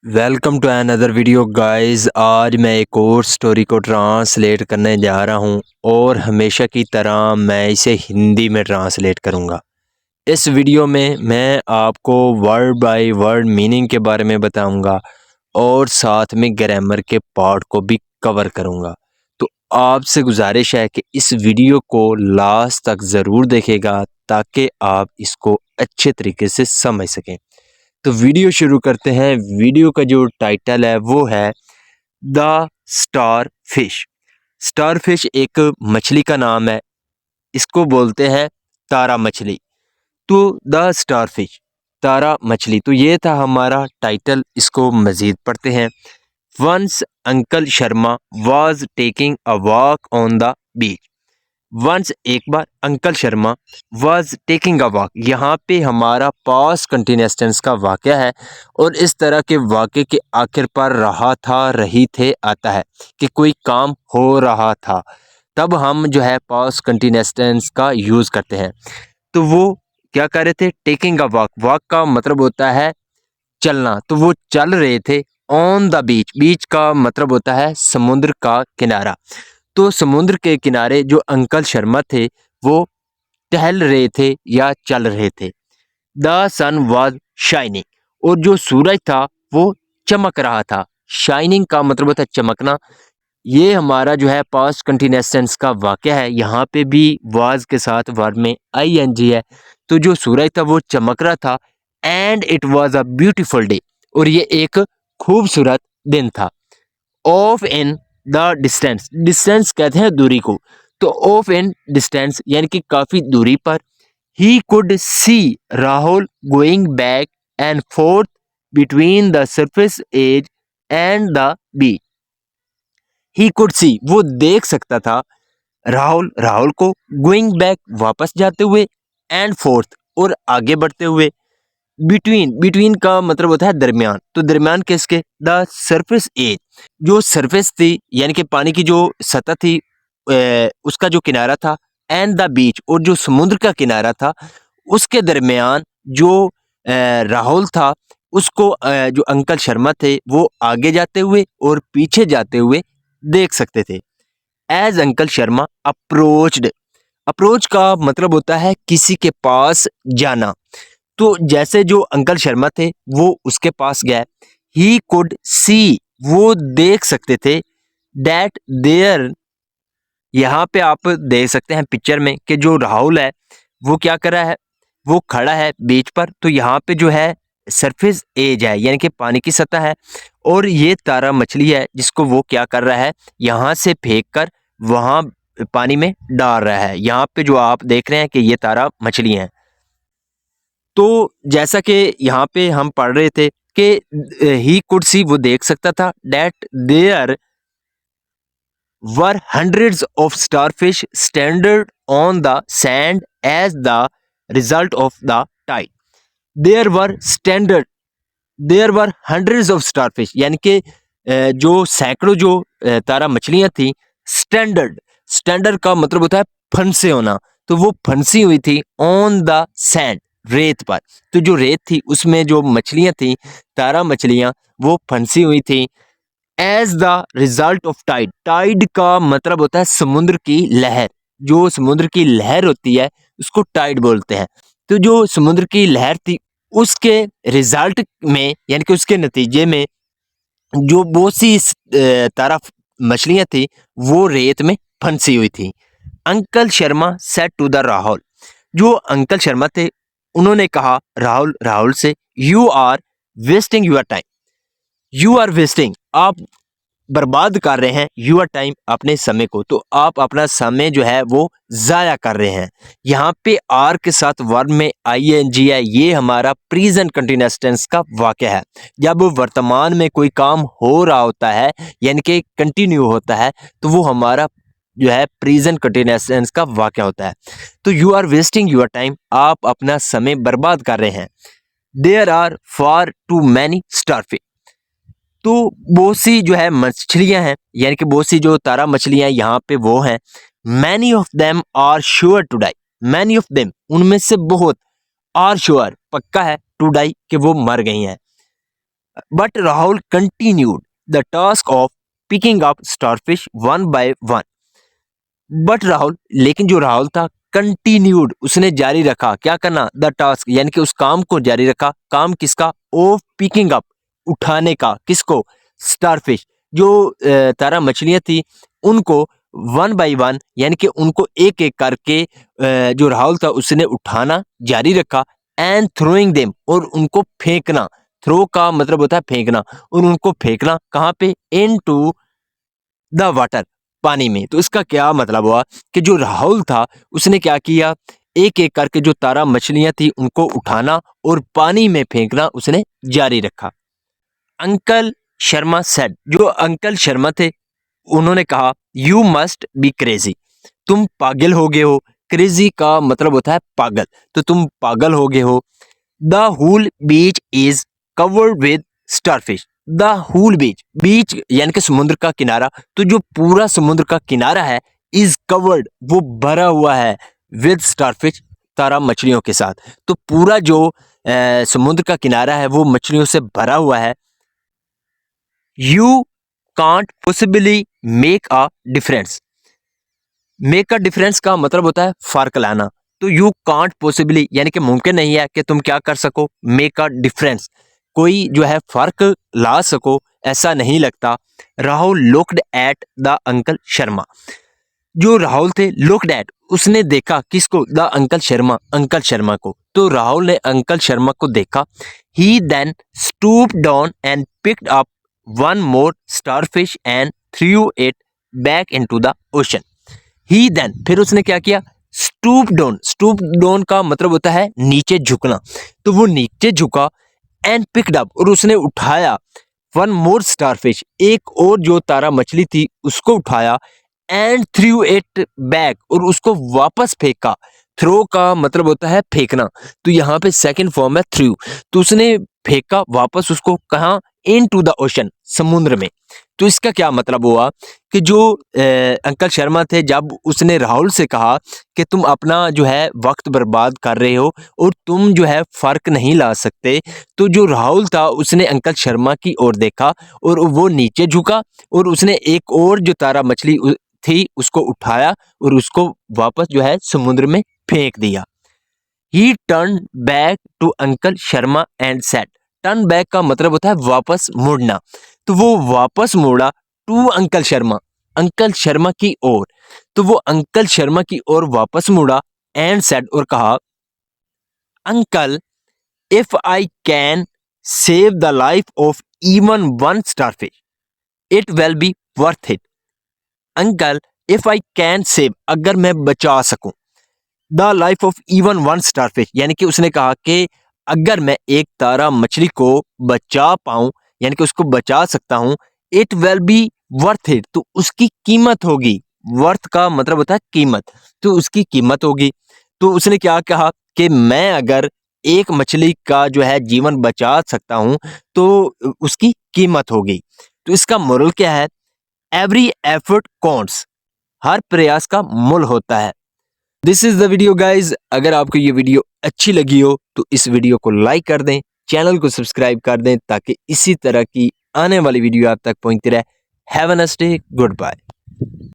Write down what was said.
Welcome to another video guys. आज मैं एक और स्टोरी को ट्रांसलेट करने जा रहा हूं और हमेशा की तरह मैं इसे हिंदी में ट्रांसलेट करूंगा। इस वीडियो में मैं आपको वर्ड बाय वर्ड मीनिंग के बारे में बताऊंगा और साथ में ग्रामर के पार्ट को भी कवर करूंगा। तो आपसे गुजारिश है कि इस वीडियो को लास्ट तक ज़रूर देखेगा ताकि आप इसको अच्छे तरीके से समझ सकें। तो वीडियो शुरू करते हैं। वीडियो का जो टाइटल है वो है the star fish. Star fish एक मछली का नाम है, इसको बोलते हैं तारा मछली। तो द स्टार फिश, तारा मछली, तो ये था हमारा टाइटल। इसको मज़ीद पढ़ते हैं। Once uncle Sharma was taking a walk on the beach. Once एक बार uncle Sharma was taking a walk, यहाँ पे हमारा पास्ट कंटिन्यूअस टेंस का वाक़या है और इस तरह के वाक़े के आखिर पर रहा था, रही थे आता है कि कोई काम हो रहा था, तब हम जो है पास्ट कंटिन्यूअस टेंस का यूज़ करते हैं। तो वो क्या कर रहे थे? Taking a walk. वॉक का मतलब होता है चलना, तो वो चल रहे थे ऑन द बीच। बीच का मतलब होता है समुद्र का किनारा। तो समुद्र के किनारे जो अंकल शर्मा थे वो टहल रहे थे या चल रहे थे। द सन वॉज शाइनिंग, और जो सूरज था वो चमक रहा था। शाइनिंग का मतलब होता है चमकना। ये हमारा जो है पास्ट कंटिन्यूअस टेंस का वाक़या है। यहाँ पे भी वाज के साथ वर्ब में आईएनजी है। तो जो सूरज था वो चमक रहा था। And it was a beautiful day, और ये एक खूबसूरत दिन था। Of in the distance, distance कहते हैं दूरी को, तो ऑफ इन डिस्टेंस यानी कि काफ़ी दूरी पर। He could see Rahul going back and forth between the surface edge and the beach. He could see, वो देख सकता था, राहुल, राहुल को, गोइंग बैक, वापस जाते हुए, एंड फोर्थ, और आगे बढ़ते हुए। बिटवीन, बिटवीन का मतलब होता है दरमियान, तो दरमियान किसके? द सरफेस एज, जो सरफेस थी यानी कि पानी की जो सतह थी, उसका जो किनारा था, एंड द बीच, और जो समुद्र का किनारा था उसके दरमियान जो राहुल था उसको जो अंकल शर्मा थे वो आगे जाते हुए और पीछे जाते हुए देख सकते थे। As uncle Sharma approached, approach का मतलब होता है किसी के पास जाना। तो जैसे जो अंकल शर्मा थे वो उसके पास गए। ही कुड सी, वो देख सकते थे, दैट देयर, यहाँ पे आप देख सकते हैं पिक्चर में कि जो राहुल है वो क्या कर रहा है? वो खड़ा है बीच पर। तो यहाँ पे जो है सरफेस एज है यानी कि पानी की सतह है, और ये तारा मछली है जिसको वो क्या कर रहा है? यहाँ से फेंक कर वहाँ पानी में डाल रहा है। यहाँ पे जो आप देख रहे हैं कि ये तारा मछली है। तो जैसा कि यहाँ पे हम पढ़ रहे थे कि ही कुड सी, वो देख सकता था, that there were hundreds of starfish stranded on the sand as the result of the tide. There were stranded, there were hundreds of starfish यानी कि जो सैकड़ों जो तारा मछलियां थी। स्टैंडर्ड, स्टैंडर्ड का मतलब होता है फंसे होना, तो वो फंसी हुई थी ऑन द सैंड, रेत पर। तो जो रेत थी उसमें जो मछलियां थी, तारा मछलियां, वो फंसी हुई थी। As the result of tide, tide का मतलब होता है समुद्र की लहर। जो समुद्र की लहर होती है उसको टाइड बोलते हैं। तो जो समुद्र की लहर थी उसके रिजल्ट में यानी कि उसके नतीजे में जो बहुत सी तारा मछलियां थी वो रेत में फंसी हुई थी। Uncle Sharma said to the Rahul, जो अंकल शर्मा थे उन्होंने कहा राहुल, राहुल से, you are wasting your time, you are wasting, आप बर्बाद कर रहे हैं, यूर टाइम, अपने समय को, तो आप अपना समय जो है वो ज़ाया कर रहे हैं। यहाँ पे आर के साथ वर्ब में आईएनजी है। ये हमारा प्रेजेंट कंटिन्यूअस टेंस का वाक़या है। जब वर्तमान में कोई काम हो रहा होता है यानी कि कंटिन्यू होता है तो वो हमारा जो है प्रेजेंट कंटिन्यूअस टेंस का वाक़या होता है। तो you are wasting your time, आप अपना समय बर्बाद कर रहे हैं। There are far too many starfish, तो बहुत सी जो है मछलियां हैं यानी कि बहुत सी जो तारा मछलियां यहाँ पे वो हैं। Many of them are sure to die, many of them, उनमें से बहुत, आर श्योर, पक्का है, टू डाई, कि वो मर गई हैं। But Rahul continued the task of picking up starfish one by one. But Rahul, लेकिन जो राहुल था, कंटिन्यूड, उसने जारी रखा क्या करना, द टास्क, यानी कि उस काम को जारी रखा। काम किसका, ऑफ पिकिंग अप, उठाने का, किसको, स्टारफिश, जो तारा मछलियां थी उनको वन बाय वन, यानी कि उनको एक एक करके जो राहुल था उसने उठाना जारी रखा। एंड थ्रोइंग देम, और उनको फेंकना। थ्रो का मतलब होता है फेंकना, और उनको फेंकना कहाँ पे, इनटू द वाटर, पानी में। तो इसका क्या मतलब हुआ कि जो राहुल था उसने क्या किया, एक एक करके जो तारा मछलियां थी उनको उठाना और पानी में फेंकना उसने जारी रखा। अंकल शर्मा सेड, जो अंकल शर्मा थे उन्होंने कहा, यू मस्ट बी क्रेजी, तुम पागल हो गए हो। क्रेजी का मतलब होता है पागल, तो तुम पागल हो गए हो। The whole beach is covered with starfish. The whole beach, beach यानी कि समुद्र का किनारा, तो जो पूरा समुद्र का किनारा है, इज कवर्ड, वो भरा हुआ है, विद स्टारफिश, तारा मछलियों के साथ। तो पूरा जो समुद्र का किनारा है वो मछलियों से भरा हुआ है। You can't possibly make a difference. Make a difference का मतलब होता है फर्क लाना। तो यू कांट पॉसिबली, यानी कि मुमकिन नहीं है कि तुम क्या कर सको, मेक अ डिफरेंस, कोई जो है फर्क ला सको, ऐसा नहीं लगता। Rahul looked at the uncle Sharma, जो राहुल थे, लुक्ड एट, उसने देखा किसको, the uncle Sharma, uncle Sharma को। तो राहुल ने अंकल शर्मा को देखा। He then stoop down and picked up one more starfish and threw it back into the ocean. He then, फिर उसने क्या किया, स्टूप डाउन, स्टूप डाउन का मतलब होता है नीचे झुकना। तो वो नीचे झुका, एंड पिक्ड अप, और उसने उठाया, वन मोर स्टारफिश, एक और जो तारा मछली थी उसको उठाया। एंड थ्रू इट बैक, और उसको वापस फेंका। थ्रो का मतलब होता है फेंकना, तो यहाँ पे सेकंड फॉर्म है थ्रू। तो उसने फेंका वापस उसको, कहाँ, इन टू द ओशन, समुद्र में। तो इसका क्या मतलब हुआ कि जो अंकल शर्मा थे, जब उसने राहुल से कहा कि तुम अपना जो है वक्त बर्बाद कर रहे हो और तुम जो है फर्क नहीं ला सकते, तो जो राहुल था उसने अंकल शर्मा की ओर देखा और वो नीचे झुका, और उसने एक और जो तारा मछली थी उसको उठाया और उसको वापस जो है समुद्र में फेंक दिया। He turn back to uncle Sharma and said, turn back का मतलब होता है वापस मुड़ना। तो वो वापस मुड़ा to uncle Sharma, uncle Sharma की ओर। तो वो अंकल शर्मा की ओर वापस मुड़ा, एंड सेड, और कहा, uncle, if I can save the life of even one starfish, it will be worth it. Uncle, if I can save, अगर मैं बचा सकूं, the life of even one starfish, यानी कि उसने कहा कि अगर मैं एक तारा मछली को बचा पाऊं, यानी कि उसको बचा सकता हूं, it will be worth it, तो उसकी कीमत होगी। वर्थ का मतलब होता है कीमत, तो उसकी कीमत होगी। तो उसने क्या कहा कि मैं अगर एक मछली का जो है जीवन बचा सकता हूं तो उसकी कीमत होगी। तो इसका मोरल क्या है, एवरी एफर्ट काउंट्स, हर प्रयास का मूल्य होता है। This is the video guys. अगर आपको ये वीडियो अच्छी लगी हो तो इस वीडियो को लाइक कर दें, चैनल को सब्सक्राइब कर दें, ताकि इसी तरह की आने वाली वीडियो आप तक पहुंचती रहे। Have a nice day, good bye.